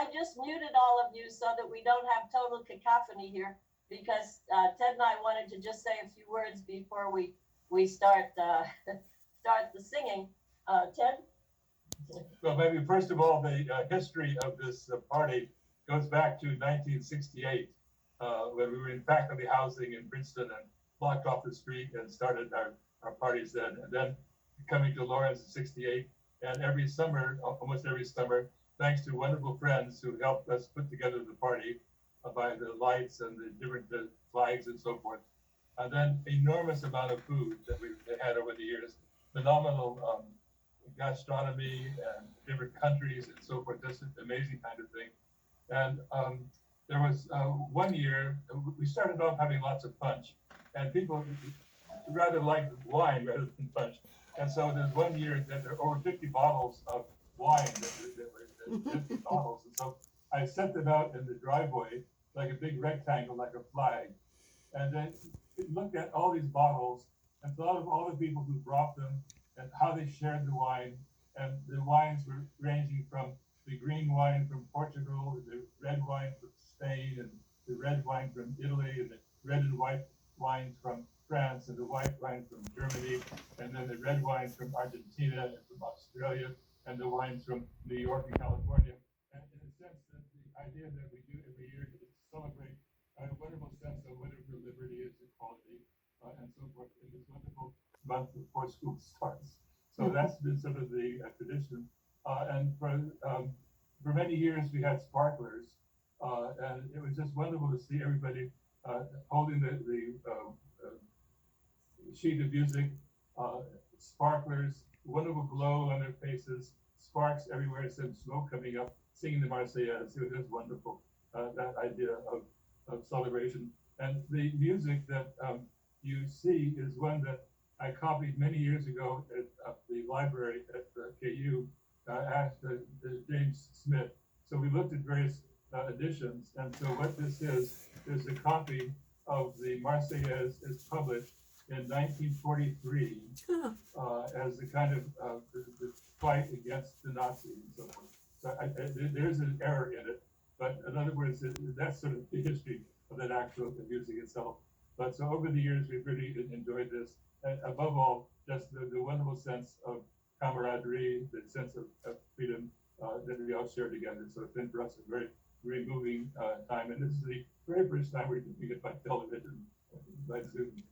I just muted all of you so that we don't have total cacophony here, because Ted and I wanted to just say a few words before we start start the singing. Ted? Well, maybe first of all, the history of this party goes back to 1968, when we were in faculty housing in Princeton and blocked off the street and started our parties then. And then coming to Lawrence in 68, and every summer, almost every summer, thanks to wonderful friends who helped us put together the party by the lights and the different flags and so forth. And then enormous amount of food that we've had over the years, phenomenal gastronomy and different countries and so forth, just an amazing kind of thing. And there was one year, we started off having lots of punch, and people rather liked wine rather than punch. And so there's one year that there were over 50 bottles of wine that were empty bottles. And so I set them out in the driveway like a big rectangle, like a flag. And then looked at all these bottles and thought of all the people who brought them and how they shared the wine. And the wines were ranging from the green wine from Portugal, the red wine from Spain, and the red wine from Italy, and the red and white wines from France, and the white wine from Germany, and then the red wines from Argentina and from Australia, and the wines from New York and California. And in a sense, that the idea that we do every year is to celebrate a wonderful sense of whatever liberty is, equality, and so forth in this wonderful month before school starts. So that's been sort of the tradition. And for many years we had sparklers, and it was just wonderful to see everybody holding the sheet of music, sparklers, wonderful glow on their faces, sparks everywhere, some smoke coming up, singing the Marseillaise. It was wonderful, that idea of celebration. And the music that you see is one that I copied many years ago at the library at KU, asked James Smith. So we looked at various editions, and so what this is a copy of the Marseillaise is published in 1943 as a kind of the fight against the Nazis and so forth. So there's an error in it, but in other words, that's sort of the history of that actual music itself. But so over the years, we've really enjoyed this, and above all, just the wonderful sense of camaraderie, the sense of freedom that we all share together. So it's been for us a very, very moving time. And this is the very first time we're doing it by television, by Zoom.